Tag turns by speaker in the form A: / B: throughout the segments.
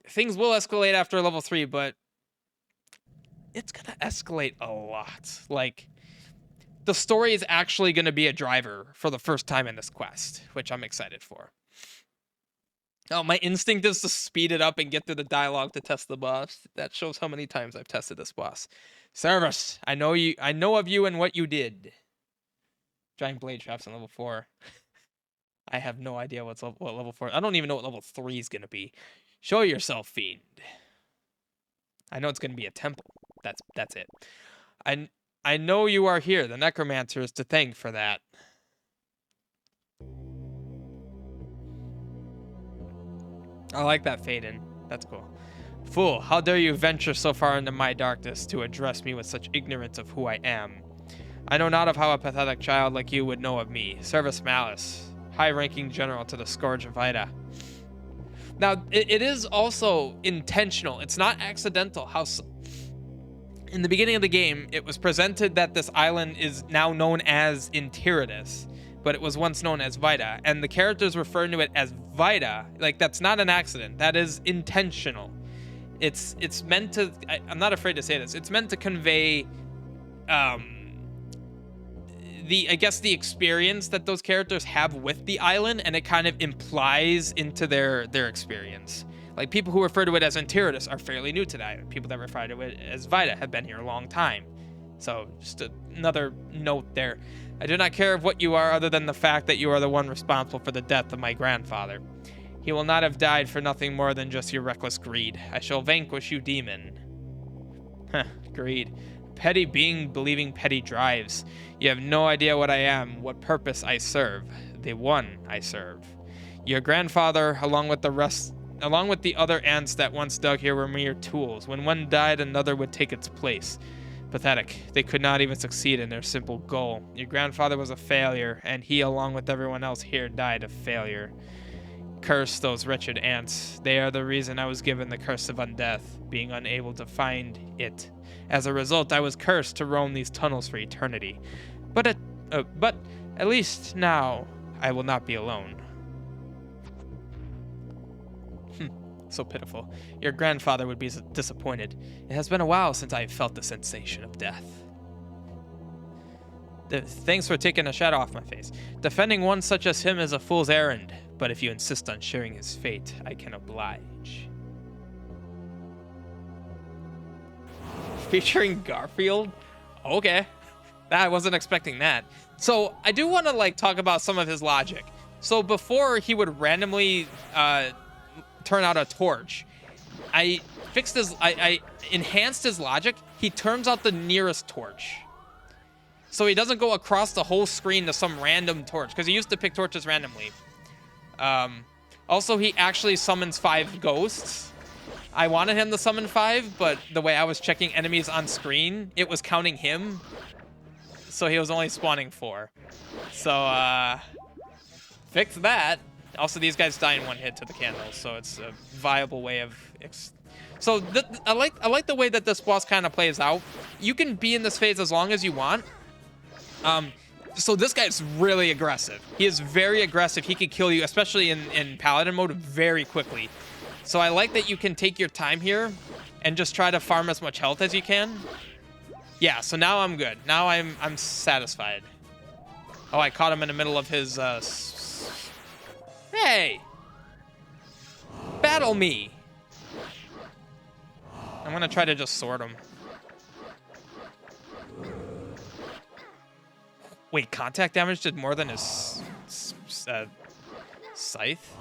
A: Things will escalate after level 3, but it's gonna escalate a lot. Like, the story is actually gonna be a driver for the first time in this quest, which I'm excited for. Oh, my instinct is to speed it up and get through the dialogue to test the boss. That shows how many times I've tested this boss. Service, I know of you and what you did. Giant blade traps on level 4. I have no idea what level 4. I don't even know what level 3 is gonna be. Show yourself, fiend. I know it's gonna be a temple. That's it. I know you are here. The Necromancer is to thank for that. I like that fade in. That's cool. Fool, how dare you venture so far into my darkness to address me with such ignorance of who I am? I know not of how a pathetic child like you would know of me. Service Malice, high-ranking general to the Scourge of Ida. Now, it is also intentional. It's not accidental. How in the beginning of the game, it was presented that this island is now known as Intiridus, but it was once known as Vida, and the characters referring to it as Vida, like, that's not an accident. That is intentional. It's meant to, I'm not afraid to say this, it's meant to convey I guess the experience that those characters have with the island, and it kind of implies into their experience. Like, people who refer to it as Intiridus are fairly new to the island. People that refer to it as Vida have been here a long time. So, just another note there. I do not care of what you are, other than the fact that you are the one responsible for the death of my grandfather. He will not have died for nothing more than just your reckless greed. I shall vanquish you, demon. Huh, greed. Petty being believing petty drives. You have no idea what I am, what purpose I serve. The one I serve. Your grandfather, along with the other ants that once dug here, were mere tools. When one died, another would take its place. Pathetic. They could not even succeed in their simple goal. Your grandfather was a failure, and he, along with everyone else here, died of failure. Curse those wretched ants. They are the reason I was given the curse of undeath, being unable to find it. As a result, I was cursed to roam these tunnels for eternity. But at least now, I will not be alone. So pitiful. Your grandfather would be disappointed. It has been a while since I have felt the sensation of death. Thanks for taking a shadow off my face. Defending one such as him is a fool's errand, but if you insist on sharing his fate, I can oblige. Featuring Garfield? Okay. I wasn't expecting that. So, I do want to, like, talk about some of his logic. So, before he would randomly turn out a torch, I enhanced his logic. He turns out the nearest torch. So he doesn't go across the whole screen to some random torch, because he used to pick torches randomly. Also, he actually summons 5 ghosts. I wanted him to summon 5, but the way I was checking enemies on screen, it was counting him. So he was only spawning 4. So, fix that. Also, these guys die in one hit to the candles, so it's a viable way of... So, I like the way that this boss kind of plays out. You can be in this phase as long as you want. So this guy's really aggressive. He is very aggressive. He can kill you, especially in Paladin mode, very quickly. So I like that you can take your time here and just try to farm as much health as you can. Yeah, so now I'm good. Now I'm satisfied. Oh, I caught him in the middle of his, Hey! Battle me! I'm gonna try to just sword him. Wait, contact damage did more than his scythe?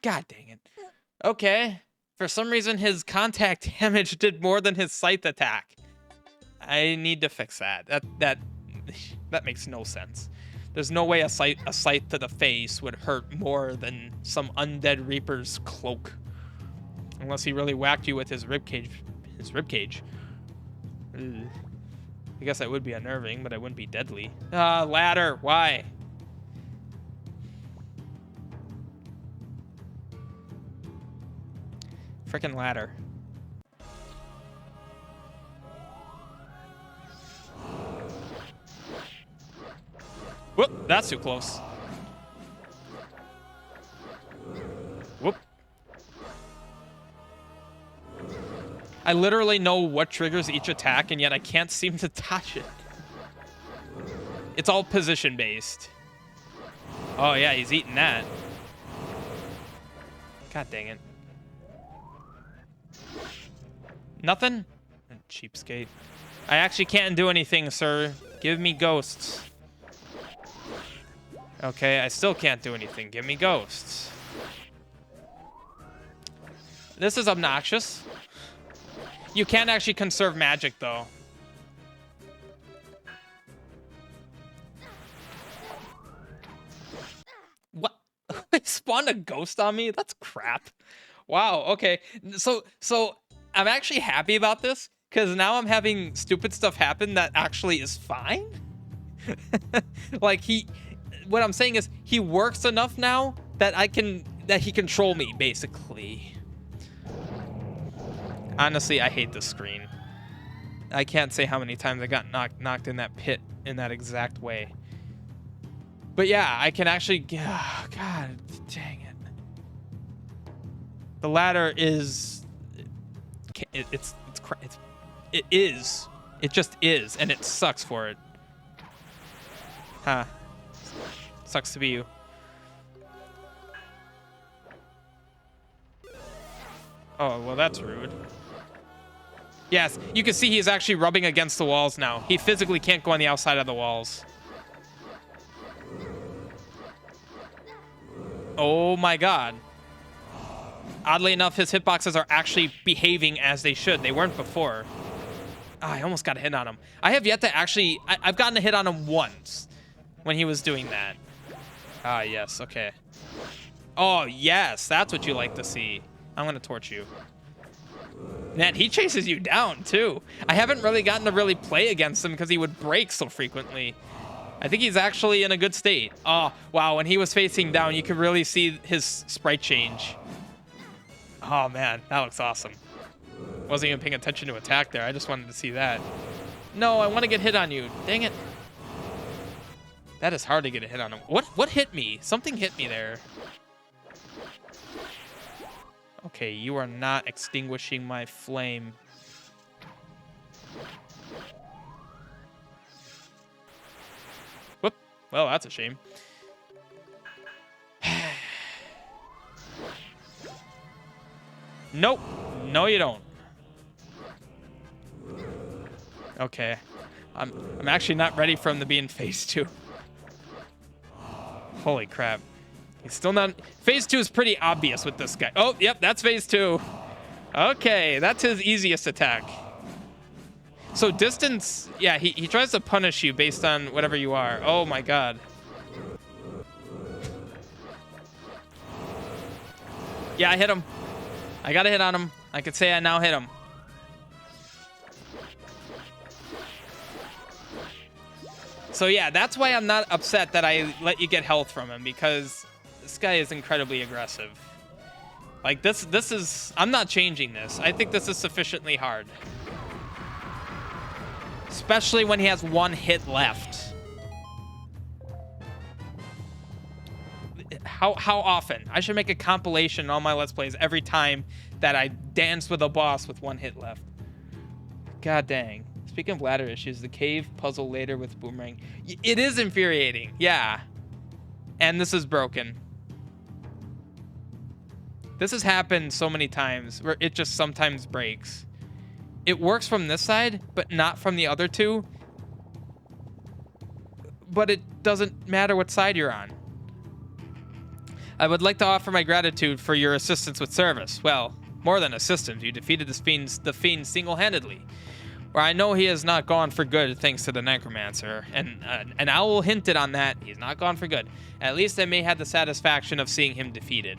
A: God dang it. Okay. For some reason, his contact damage did more than his scythe attack. I need to fix that. That makes no sense. There's no way a scythe to the face would hurt more than some undead reaper's cloak. Unless he really whacked you with his ribcage. Ugh. I guess that would be unnerving, but it wouldn't be deadly. Ladder, why? Frickin' ladder. Whoop, that's too close. Whoop. I literally know what triggers each attack, and yet I can't seem to dodge it. It's all position based. Oh yeah, he's eating that. God dang it. Nothing? Cheapskate. I actually can't do anything, sir. Give me ghosts. Okay, I still can't do anything. Give me ghosts. This is obnoxious. You can't actually conserve magic, though. What? They spawned a ghost on me? That's crap. Wow, okay. So I'm actually happy about this, because now I'm having stupid stuff happen that actually is fine. Like, what I'm saying is, he works enough now that he control me, basically. Honestly, I hate this screen. I can't say how many times I got knocked in that pit in that exact way. But yeah, I can actually... Oh, God dang it. The ladder is... It is. It just is, and it sucks for it. Huh. Sucks to be you. Oh, well, that's rude. Yes, you can see he's actually rubbing against the walls now. He physically can't go on the outside of the walls. Oh my god. Oddly enough, his hitboxes are actually behaving as they should. They weren't before. Oh, I almost got a hit on him. I have yet to actually... I've gotten a hit on him once when he was doing that. Ah, yes, okay. Oh, yes, that's what you like to see. I'm going to torch you. Man, he chases you down, too. I haven't really gotten to really play against him because he would break so frequently. I think he's actually in a good state. Oh, wow, when he was facing down, you could really see his sprite change. Oh, man, that looks awesome. Wasn't even paying attention to attack there. I just wanted to see that. No, I want to get hit on you. Dang it. That is hard to get a hit on him. What hit me? Something hit me there. Okay, you are not extinguishing my flame. Whoop. Well, that's a shame. Nope. No, you don't. Okay. I'm actually not ready for him to be in phase 2. Holy crap. He's still not... Phase 2 is pretty obvious with this guy. Oh, yep, that's phase 2. Okay, that's his easiest attack. So distance... Yeah, he tries to punish you based on whatever you are. Oh my god. Yeah, I hit him. I got a hit on him. I could say I now hit him. So yeah, that's why I'm not upset that I let you get health from him, because this guy is incredibly aggressive. Like, this is... I'm not changing this. I think this is sufficiently hard. Especially when he has one hit left. How often? I should make a compilation on my Let's Plays every time that I dance with a boss with one hit left. God dang. Speaking of ladder issues, the cave puzzle later with boomerang. It is infuriating, yeah. And this is broken. This has happened so many times where it just sometimes breaks. It works from this side, but not from the other two. But it doesn't matter what side you're on. I would like to offer my gratitude for your assistance with service. Well, more than assistance, you defeated the fiend single-handedly. Where I know he has not gone for good thanks to the Necromancer. And an owl hinted on that. He's not gone for good. At least I may have the satisfaction of seeing him defeated.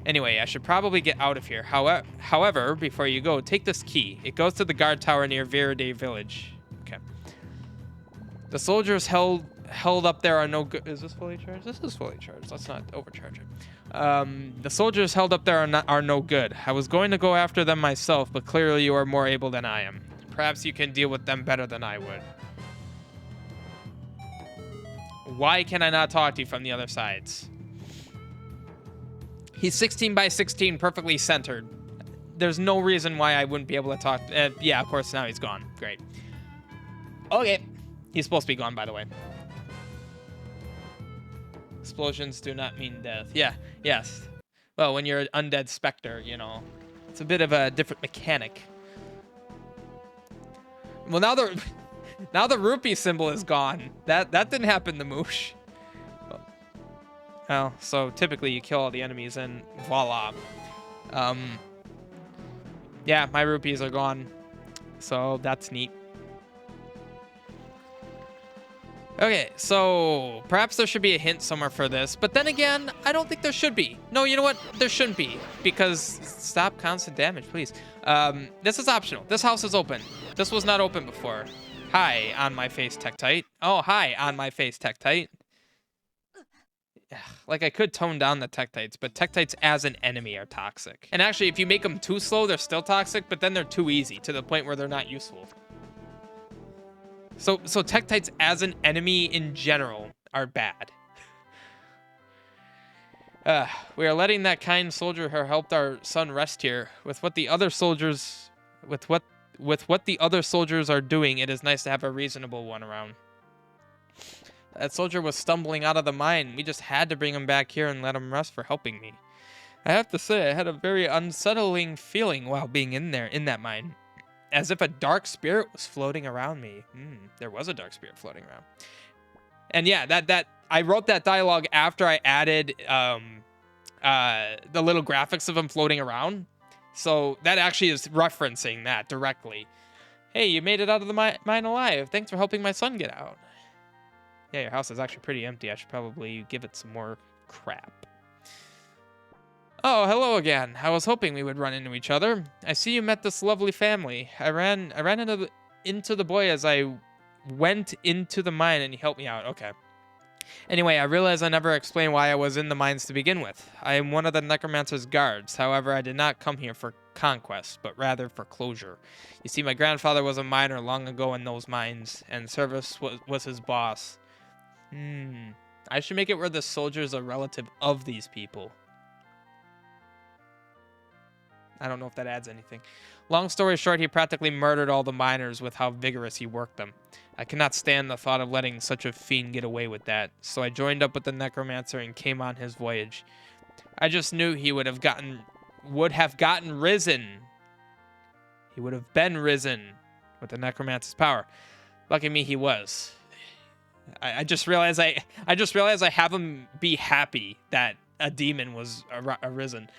A: Anyway, I should probably get out of here. However, before you go, take this key. It goes to the guard tower near Viriday Village. Okay. The soldiers held up there are no good. Is this fully charged? This is fully charged. Let's not overcharge it. The soldiers held up there are no good. I was going to go after them myself, but clearly you are more able than I am. Perhaps you can deal with them better than I would. Why can I not talk to you from the other sides? He's 16 by 16, perfectly centered. there's no reason why I wouldn't be able to talk. Yeah, of course, now he's gone. Great. Okay. He's supposed to be gone, by the way. Explosions do not mean death. Yeah, yes. Well, when you're an undead specter, you know, it's a bit of a different mechanic. Well, now the rupee symbol is gone. That didn't happen to Moosh. Well, so typically you kill all the enemies and voila. Yeah, my rupees are gone. So that's neat. Okay, so perhaps there should be a hint somewhere for this, but then again, I don't think there should be. No, you know what? There shouldn't be, because stop constant damage, please. This is optional. This house is open. This was not open before. Hi, on my face, Tektite. Oh, hi, on my face, Tektite. Like, I could tone down the Tektites, but Tektites as an enemy are toxic. And actually, if you make them too slow, they're still toxic, but then they're too easy to the point where they're not useful. So Tektites as an enemy in general are bad. We are letting that kind soldier who helped our son rest here. With what the other soldiers are doing, it is nice to have a reasonable one around. That soldier was stumbling out of the mine. We just had to bring him back here and let him rest for helping me. I have to say, I had a very unsettling feeling while being in that mine. As if a dark spirit was floating around me. There was a dark spirit floating around. And yeah, that I wrote that dialogue after I added the little graphics of him floating around. So that actually is referencing that directly. Hey, you made it out of the mine alive. Thanks for helping my son get out. Yeah, your house is actually pretty empty. I should probably give it some more crap. Oh, hello again. I was hoping we would run into each other. I see you met this lovely family. I ran into the boy as I went into the mine and he helped me out. Okay. Anyway, I realized I never explained why I was in the mines to begin with. I am one of the Necromancer's guards. However, I did not come here for conquest, but rather for closure. You see, my grandfather was a miner long ago in those mines, and Service was his boss. I should make it where the soldier is a relative of these people. I don't know if that adds anything. Long story short, he practically murdered all the miners with how vigorous he worked them. I cannot stand the thought of letting such a fiend get away with that, so I joined up with the Necromancer and came on his voyage. I just knew he would have gotten risen. He would have been risen with the Necromancer's power. Lucky me, he was. I just realized I have him be happy that a demon was arisen.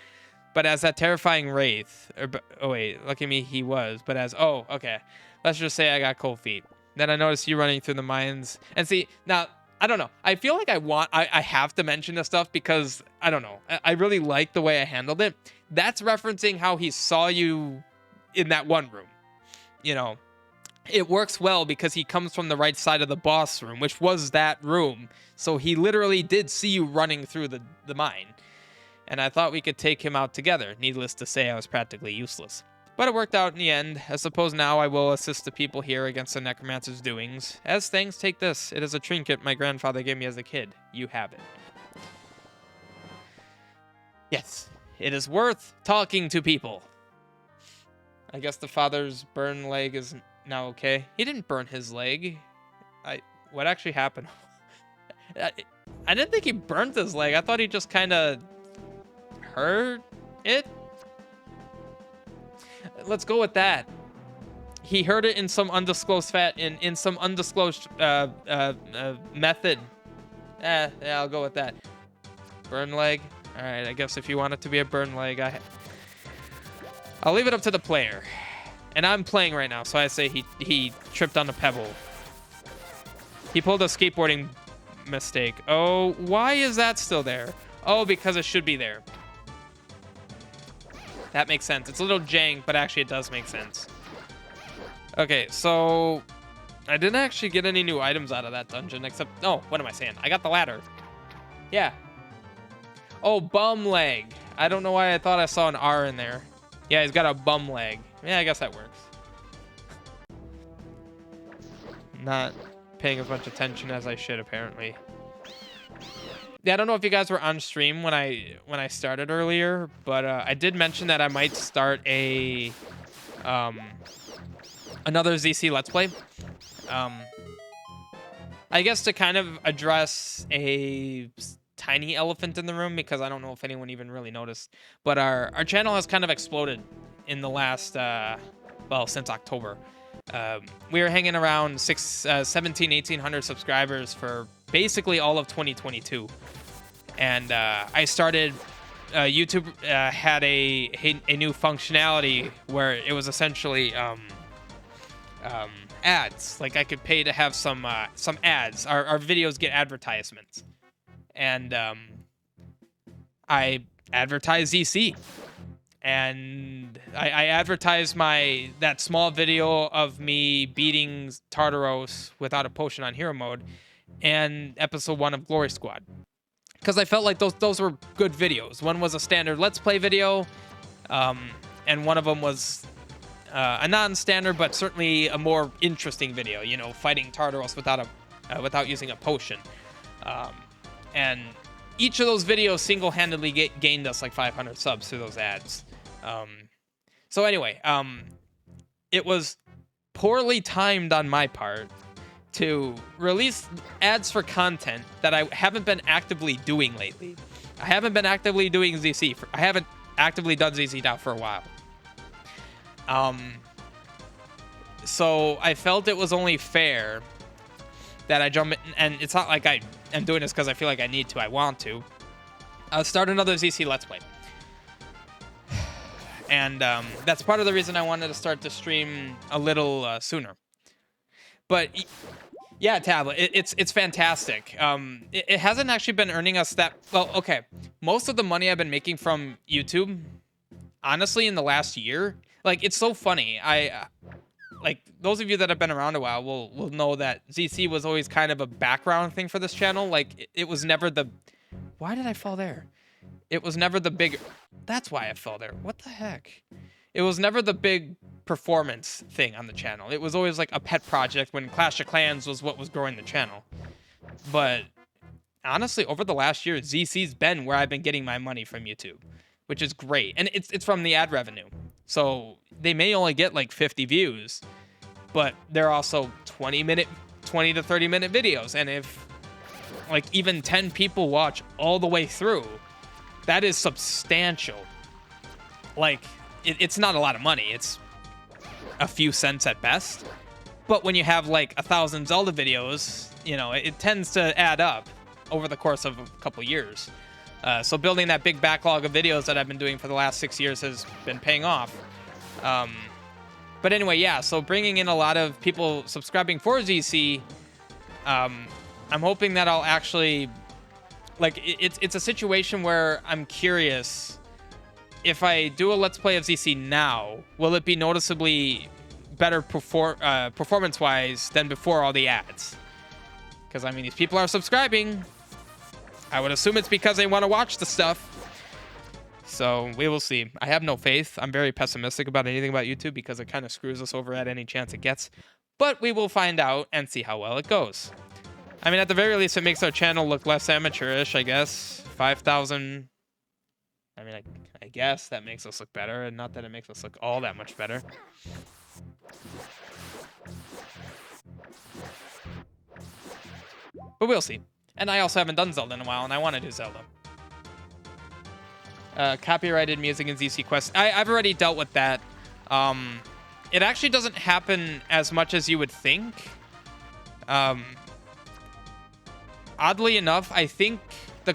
A: But as that terrifying wraith, lucky me, he was. But as, okay, let's just say I got cold feet. Then I noticed you running through the mines. And see, now, I don't know. I feel like I have to mention this stuff because, I don't know. I really like the way I handled it. That's referencing how he saw you in that one room. You know, it works well because he comes from the right side of the boss room, which was that room. So he literally did see you running through the mine. And I thought we could take him out together. Needless to say, I was practically useless. But it worked out in the end. I suppose now I will assist the people here against the Necromancer's doings. As thanks, take this. It is a trinket my grandfather gave me as a kid. You have it. Yes, it is worth talking to people. I guess the father's burned leg is now okay. He didn't burn his leg. What actually happened? I didn't think he burnt his leg. I thought he just kind of hurt it. Let's go with that. He hurt it in some undisclosed in some undisclosed method. Yeah, I'll go with that. Burn leg. All right, I guess if you want it to be a burn leg, I'll leave it up to the player. And I'm playing right now, so I say he tripped on a pebble. He pulled a skateboarding mistake. Oh, why is that still there? Oh, because it should be there. That makes sense. It's a little jank, but actually it does make sense. Okay, so I didn't actually get any new items out of that dungeon, except... Oh, what am I saying? I got the ladder. Yeah. Oh, bum leg. I don't know why I thought I saw an R in there. Yeah, he's got a bum leg. Yeah, I guess that works. Not paying as much attention as I should, apparently. Yeah, I don't know if you guys were on stream when I started earlier, but I did mention that I might start a another ZC Let's Play. I guess to kind of address a tiny elephant in the room, because I don't know if anyone even really noticed, but our channel has kind of exploded in the last well, since October. We were hanging around 1,800 subscribers for basically all of 2022, and I started YouTube had a new functionality where it was essentially ads. Like, I could pay to have some ads. Our videos get advertisements, and I advertise ZC, and I advertised that small video of me beating Tartaros without a potion on hero mode, and episode 1 of Glory Squad, because I felt like those were good videos. One was a standard Let's Play video, and one of them was a non-standard, but certainly a more interesting video. You know, fighting Tartaros without using a potion, and each of those videos single-handedly gained us like 500 subs through those ads. So anyway, it was poorly timed on my part to release ads for content that I haven't been actively doing lately. I haven't been actively doing ZC. I haven't actively done ZC now for a while. So I felt it was only fair that I jump in, and it's not like I am doing this because I feel like I need to. I want to. I'll start another ZC Let's Play. And that's part of the reason I wanted to start the stream a little sooner. But yeah, Tablet, it's fantastic. It hasn't actually been earning us that well. Okay, most of the money I've been making from YouTube, honestly, in the last year, like, it's so funny. Like, those of you that have been around a while will know that ZC was always kind of a background thing for this channel. Like, it was never the... Why did I fall there? It was never the big... That's why I fell there. What the heck? It was never the big performance thing on the channel. It was always like a pet project when Clash of Clans was what was growing the channel. But honestly, over the last year, ZC's been where I've been getting my money from YouTube, which is great. And it's from the ad revenue. So they may only get like 50 views, but they're also 20 to 30 minute videos. And if like even 10 people watch all the way through, that is substantial. Like, it's not a lot of money. It's a few cents at best. But when you have like 1,000 Zelda videos, you know, it tends to add up over the course of a couple years. So building that big backlog of videos that I've been doing for the last 6 years has been paying off. But anyway, yeah, so bringing in a lot of people subscribing for ZC, I'm hoping that I'll actually... Like, it's a situation where I'm curious, if I do a Let's Play of ZC now, will it be noticeably better performance-wise than before all the ads? Because, I mean, these people are subscribing. I would assume it's because they want to watch the stuff. So, we will see. I have no faith. I'm very pessimistic about anything about YouTube because it kind of screws us over at any chance it gets. But we will find out and see how well it goes. I mean, at the very least, it makes our channel look less amateurish, I guess. 5,000... I mean, I guess that makes us look better, and not that it makes us look all that much better. But we'll see. And I also haven't done Zelda in a while, and I want to do Zelda. Copyrighted music in ZC Quest. I've already dealt with that. It actually doesn't happen as much as you would think. Oddly enough, I think the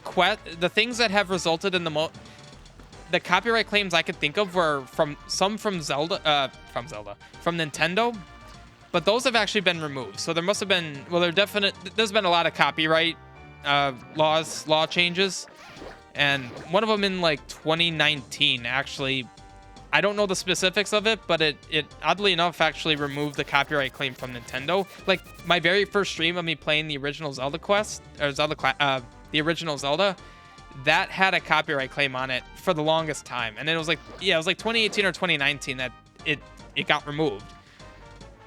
A: things that have resulted in the copyright claims I could think of were from Nintendo, but those have actually been removed. So there must have been, well, there's been a lot of copyright law changes, and one of them in like 2019 actually. I don't know the specifics of it, but it oddly enough actually removed the copyright claim from Nintendo. Like, my very first stream of me playing the original Zelda Quest, or the original Zelda, that had a copyright claim on it for the longest time. And it was like, yeah, it was like 2018 or 2019 that it got removed.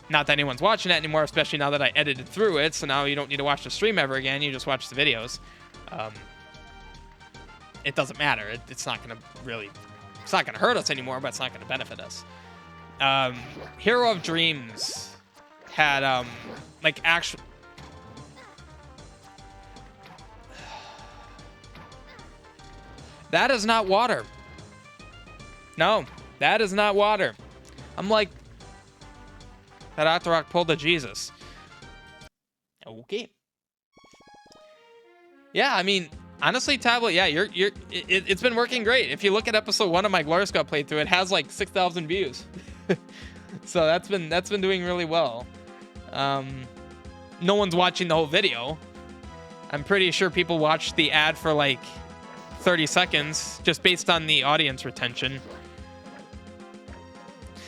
A: Not that anyone's watching it anymore, especially now that I edited through it, so now you don't need to watch the stream ever again, you just watch the videos. it doesn't matter. It's not gonna really, it's not gonna hurt us anymore, but it's not gonna benefit us. Hero of Dreams had like actual. That is not water. No, that is not water. I'm like, that Octorok pulled a Jesus. Okay. Yeah, I mean, honestly, Tablet, yeah, it's been working great. If you look at episode 1 of my Glorious God playthrough, it has like 6,000 views. So that's been doing really well. No one's watching the whole video. I'm pretty sure people watched the ad for like 30 seconds just based on the audience retention.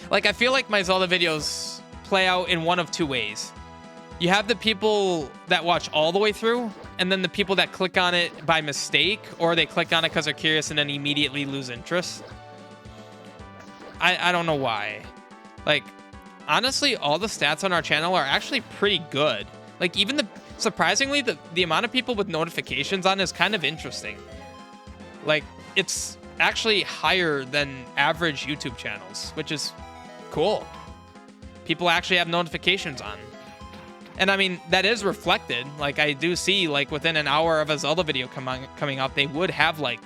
A: Like, I feel like my Zelda videos play out in one of two ways. You have the people that watch all the way through, and then the people that click on it by mistake, or they click on it because they're curious and then immediately lose interest. I don't know why. Like, honestly, all the stats on our channel are actually pretty good. Like, even surprisingly, the amount of people with notifications on is kind of interesting. Like, it's actually higher than average YouTube channels, which is cool. People actually have notifications on. And I mean, that is reflected. Like, I do see, like, within an hour of a Zelda video coming out, they would have like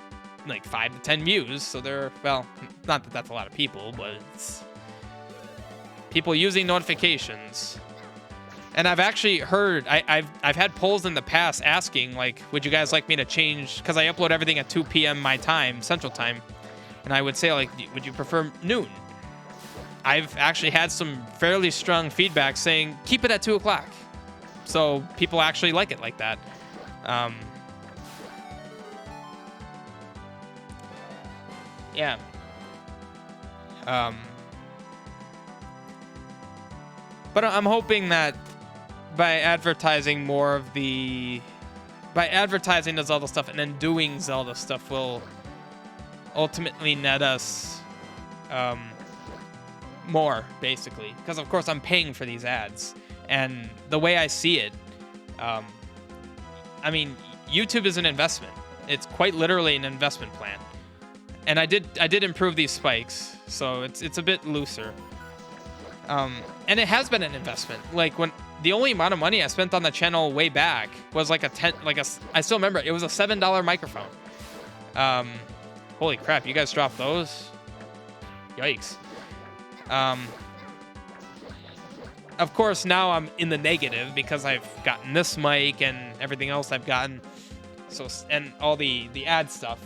A: 5 to 10 views. So they're, well, not that that's a lot of people, but it's people using notifications. And I've actually heard, I've had polls in the past asking, like, would you guys like me to change, because I upload everything at 2 p.m. my time, Central Time, and I would say, like, would you prefer noon? I've actually had some fairly strong feedback saying, keep it at 2 o'clock. So people actually like it like that. Yeah. But I'm hoping that by advertising the Zelda stuff and then doing Zelda stuff will ultimately net us more, basically. Because, of course, I'm paying for these ads. And the way I see it, I mean, YouTube is an investment. It's quite literally an investment plan. And I did improve these spikes, so it's a bit looser. And it has been an investment. Like, when the only amount of money I spent on the channel way back was like I still remember it was a $7 microphone. Holy crap, you guys dropped those? Yikes. Of course, now I'm in the negative because I've gotten this mic and everything else I've gotten. So, and all the ad stuff.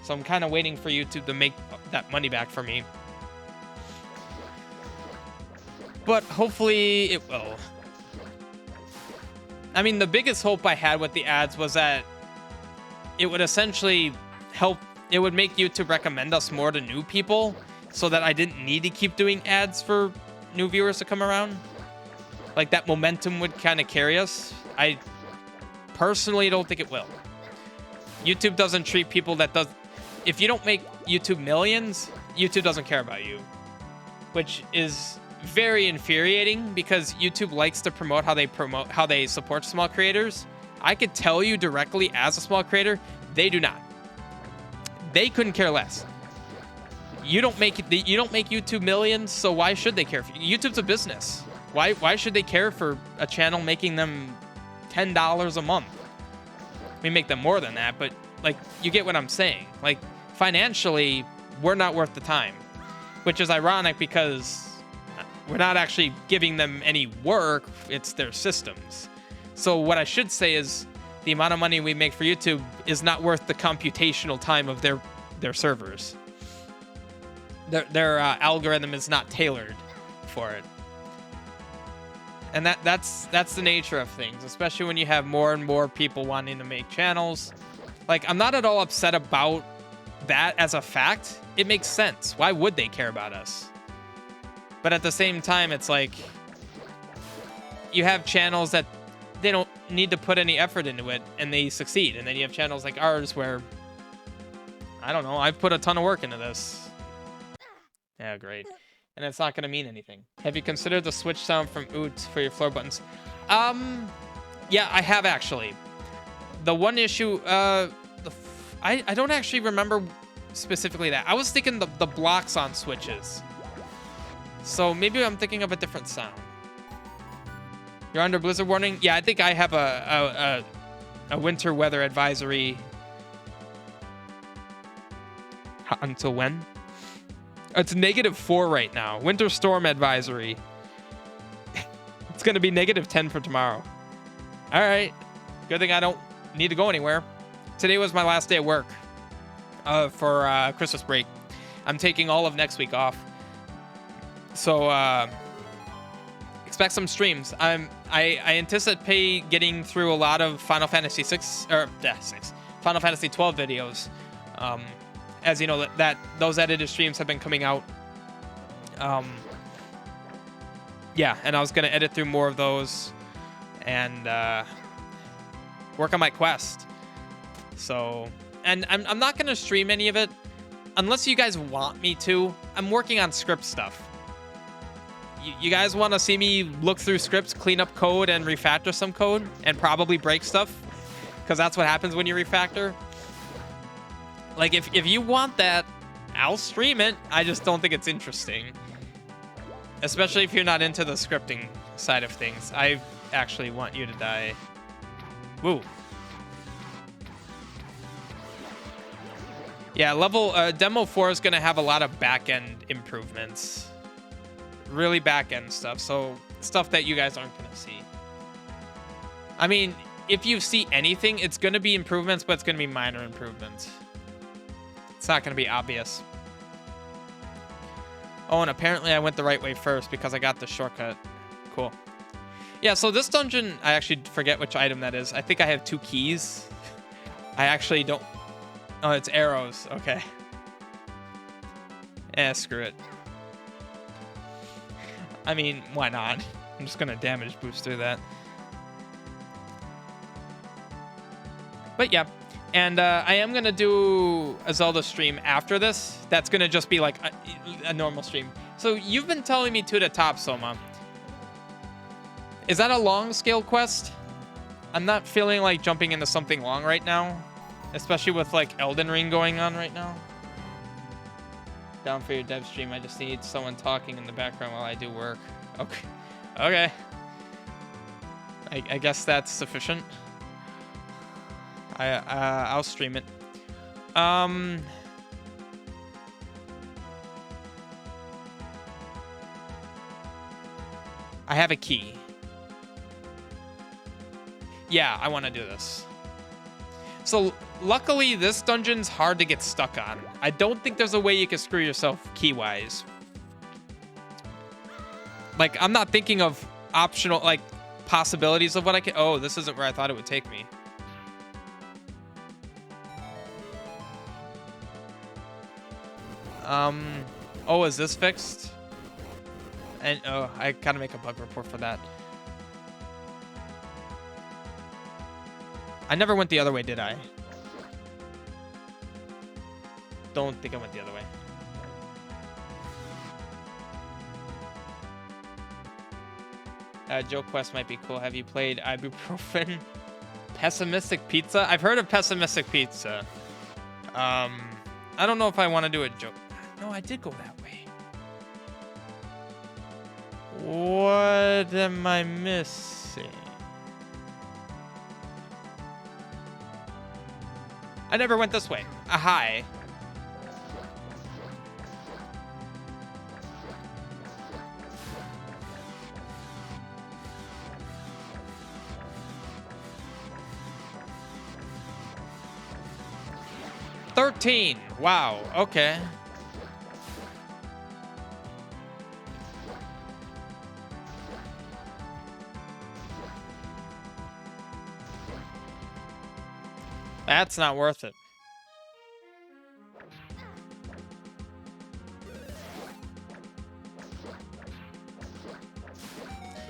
A: So I'm kind of waiting for YouTube to make that money back for me. But hopefully it will. I mean, the biggest hope I had with the ads was that it would essentially help. It would make YouTube recommend us more to new people so that I didn't need to keep doing ads for new viewers to come around. Like, that momentum would kind of carry us. I personally don't think it will. YouTube doesn't treat people that does. If you don't make YouTube millions, YouTube doesn't care about you, which is very infuriating because YouTube likes to promote how they support small creators. I could tell you directly as a small creator, they do not. They couldn't care less. You don't make YouTube millions, so why should they care? YouTube's a business. Why should they care for a channel making them $10 a month? We make them more than that, but, like, you get what I'm saying. Like, financially, we're not worth the time, which is ironic because we're not actually giving them any work. It's their systems. So what I should say is the amount of money we make for YouTube is not worth the computational time of their servers. Their algorithm is not tailored for it. And that's the nature of things, especially when you have more and more people wanting to make channels. Like, I'm not at all upset about that as a fact. It makes sense. Why would they care about us? But at the same time, it's like, you have channels that they don't need to put any effort into it and they succeed. And then you have channels like ours where, I don't know, I've put a ton of work into this. Yeah, great. And it's not going to mean anything. Have you considered the switch sound from OOT for your floor buttons? Yeah, I have actually. The one issue, I don't actually remember specifically that. I was thinking the blocks on switches. So maybe I'm thinking of a different sound. You're under blizzard warning? Yeah, I think I have a winter weather advisory. Until when? It's -4 right now. Winter storm advisory. It's going to be -10 for tomorrow. All right. Good thing I don't need to go anywhere. Today was my last day at work for Christmas break. I'm taking all of next week off. So expect some streams. I anticipate getting through a lot of Final Fantasy 6 or Final Fantasy 12 videos. As you know, that those edited streams have been coming out. Yeah, and I was gonna edit through more of those and work on my quest. So, and I'm not gonna stream any of it unless you guys want me to. I'm working on script stuff. You guys want to see me look through scripts, clean up code, and refactor some code, and probably break stuff, because that's what happens when you refactor. Like, if you want that, I'll stream it. I just don't think it's interesting. Especially if you're not into the scripting side of things. I actually want you to die. Woo. Yeah, Demo 4 is going to have a lot of back-end improvements. Really back-end stuff. So, stuff that you guys aren't going to see. I mean, if you see anything, it's going to be improvements, but it's going to be minor improvements. It's not going to be obvious. Oh, and apparently I went the right way first because I got the shortcut. Cool. Yeah, so this dungeon, I actually forget which item that is. I think I have 2 keys. I actually don't... Oh, it's arrows. Okay. Screw it. I mean, why not? I'm just going to damage boost through that. But yeah. And I am going to do a Zelda stream after this. That's going to just be like a normal stream. So you've been telling me to the top, Soma. Is that a long scale quest? I'm not feeling like jumping into something long right now. Especially with like Elden Ring going on right now. Down for your dev stream. I just need someone talking in the background while I do work. Okay. Okay. I guess that's sufficient. I'll stream it. I have a key. Yeah, I want to do this. So, luckily, this dungeon's hard to get stuck on. I don't think there's a way you can screw yourself key-wise. Like, I'm not thinking of optional, like, possibilities of what I can... Oh, this isn't where I thought it would take me. Oh, is this fixed? And, oh, I gotta make a bug report for that. I never went the other way, did I? Don't think I went the other way. Joe Quest might be cool. Have you played Ibuprofen? Pessimistic Pizza? I've heard of Pessimistic Pizza. I don't know if I want to do a joke. No, I did go that way. What am I missing? I never went this way. Hi. $13. Wow. Okay. That's not worth it.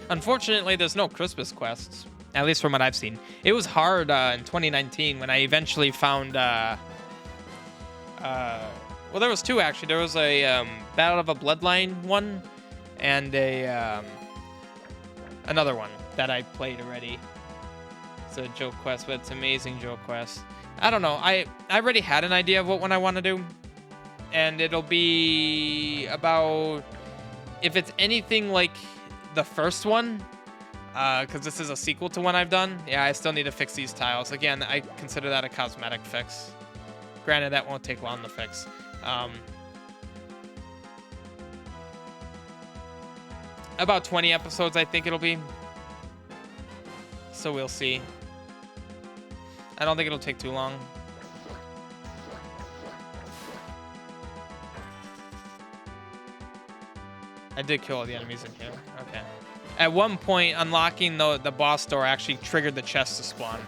A: Unfortunately, there's no Christmas quests, at least from what I've seen. It was hard in 2019 when I eventually found... well, there was 2, actually. There was a Battle of a Bloodline one and a another one that I played already. It's a joke quest, but it's amazing joke quest. I don't know. I already had an idea of what one I want to do, and it'll be about, if it's anything like the first one, because this is a sequel to one I've done. Yeah, I still need to fix these tiles. Again, I consider that a cosmetic fix. Granted, that won't take long to fix. About 20 episodes, I think it'll be. So we'll see. I don't think it'll take too long. I did kill all the enemies in here. Okay. At one point, unlocking the boss door actually triggered the chest to spawn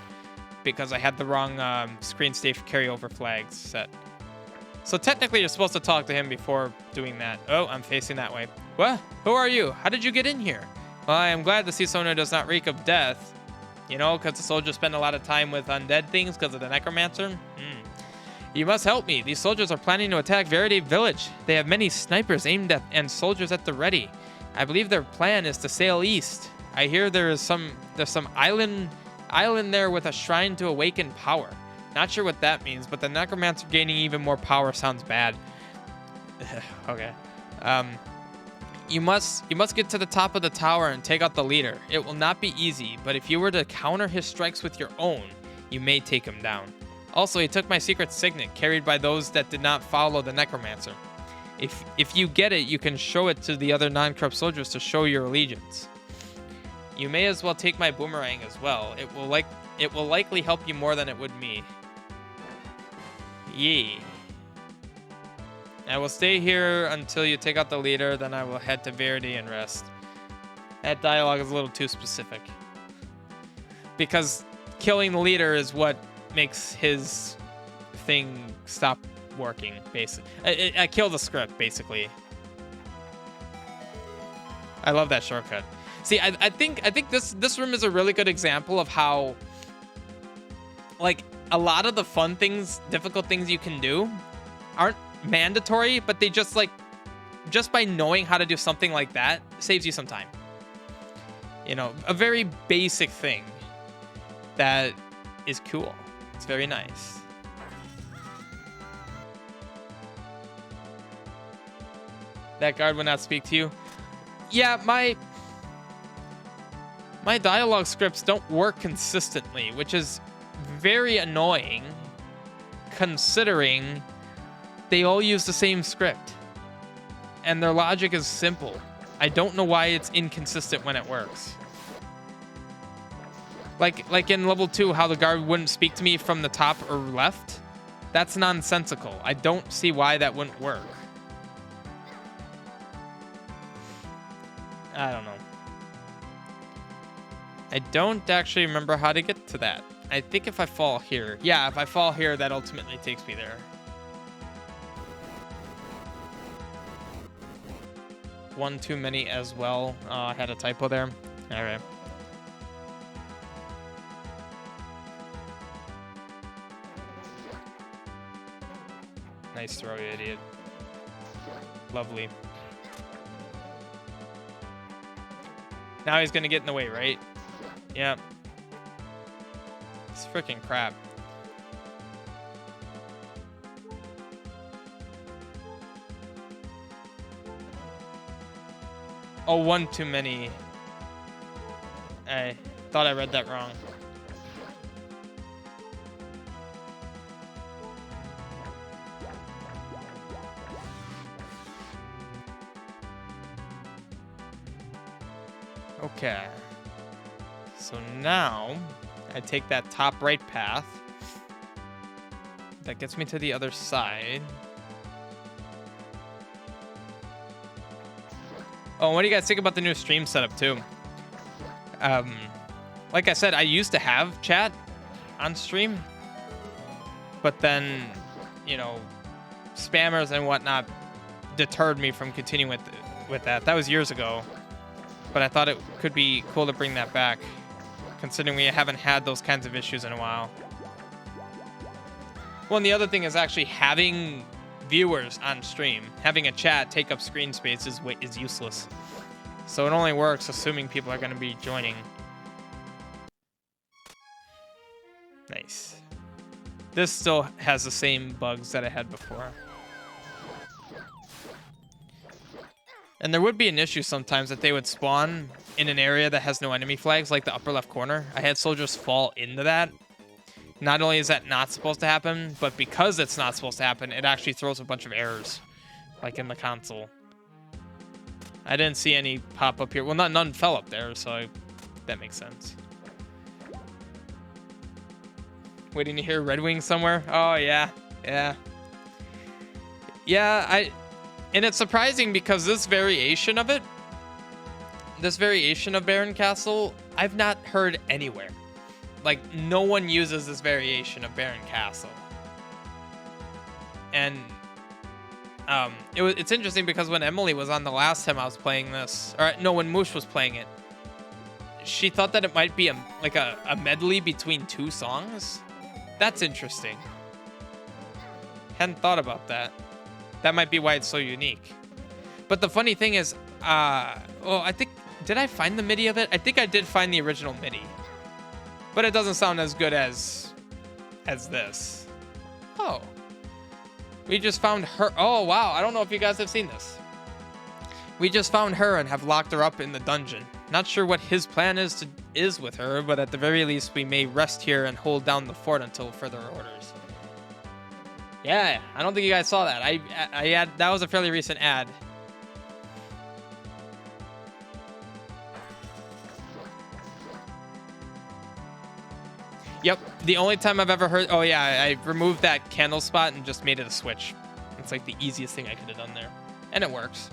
A: because I had the wrong screen safe carryover flags set. So technically, you're supposed to talk to him before doing that. Oh, I'm facing that way. What? Who are you? How did you get in here? Well, I am glad to see someone who does not reek of death. You know, because the soldiers spend a lot of time with undead things because of the Necromancer. You must help me. These soldiers are planning to attack Verity Village. They have many snipers aimed at and soldiers at the ready. I believe their plan is to sail east. I hear there's some island there with a shrine to awaken power. Not sure what that means, but the Necromancer gaining even more power sounds bad. Okay. You must get to the top of the tower and take out the leader. It will not be easy, but if you were to counter his strikes with your own, you may take him down. Also, he took my secret signet, carried by those that did not follow the Necromancer. If you get it, you can show it to the other non-corrupt soldiers to show your allegiance. You may as well take my boomerang as well. It will likely help you more than it would me. Yee. I will stay here until you take out the leader, then I will head to Verity and rest. That dialogue is a little too specific. Because killing the leader is what makes his thing stop working, basically. I kill the script, basically. I love that shortcut. See, I think this room is a really good example of how, like, a lot of the fun things, difficult things you can do aren't mandatory, but they just by knowing how to do something like that saves you some time. You know, a very basic thing that is cool. It's very nice. That guard would not speak to you. Yeah, my dialogue scripts don't work consistently, which is very annoying considering they all use the same script and their logic is simple. I don't know why it's inconsistent when it works. Like in level 2, how the guard wouldn't speak to me from the top or left. That's nonsensical. I don't see why that wouldn't work. I don't know. I don't actually remember how to get to that. I think if I fall here. Yeah, if I fall here, that ultimately takes me there. One too many as well. I had a typo there. All right. Nice throw, you idiot. Lovely. Now he's gonna get in the way, right? Yeah. It's freaking crap. Oh, one too many. I thought I read that wrong. Okay. So now I take that top right path. That gets me to the other side. Oh, what do you guys think about the new stream setup too? Like I said, I used to have chat on stream, but then, you know, spammers and whatnot deterred me from continuing with that. That was years ago, but I thought it could be cool to bring that back, considering we haven't had those kinds of issues in a while. Well, and the other thing is actually having viewers on stream. Having a chat take up screen space is useless. So it only works assuming people are going to be joining. Nice. This still has the same bugs that I had before. And there would be an issue sometimes that they would spawn in an area that has no enemy flags, like the upper left corner. I had soldiers fall into that. Not only is that not supposed to happen, but because it's not supposed to happen, it actually throws a bunch of errors, like in the console. I didn't see any pop up here. Well, none fell up there, so that makes sense. Waiting to hear Red Wing somewhere. Oh, yeah. Yeah. Yeah, and it's surprising because this variation of it, this variation of Baron Castle, I've not heard anywhere. Like, no one uses this variation of Baron Castle. And it's interesting because when Emily was on the last time I was playing this, or no, when Moosh was playing it, she thought that it might be a medley between two songs. That's interesting. Hadn't thought about that. That might be why it's so unique. But the funny thing is, well, I think, did I find the MIDI of it? I think I did find the original MIDI. But it doesn't sound as good as this. Oh. We just found her. Oh, wow. I don't know if you guys have seen this. We just found her and have locked her up in the dungeon. Not sure what his plan is with her, but at the very least, we may rest here and hold down the fort until further orders. Yeah, I don't think you guys saw that. That was a fairly recent ad. Yep, the only time I've ever heard... Oh, yeah, I removed that candle spot and just made it a switch. It's like the easiest thing I could have done there. And it works.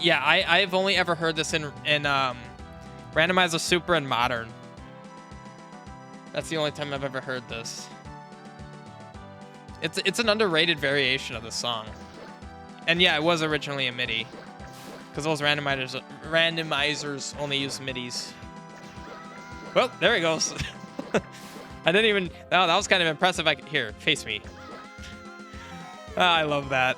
A: Yeah, I've only ever heard this in Randomizer Super and Modern. That's the only time I've ever heard this. It's an underrated variation of the song. And yeah, it was originally a MIDI. Because those randomizers only use MIDIs. Well, there he goes. I didn't even... Oh, that was kind of impressive. Here, face me. Oh, I love that.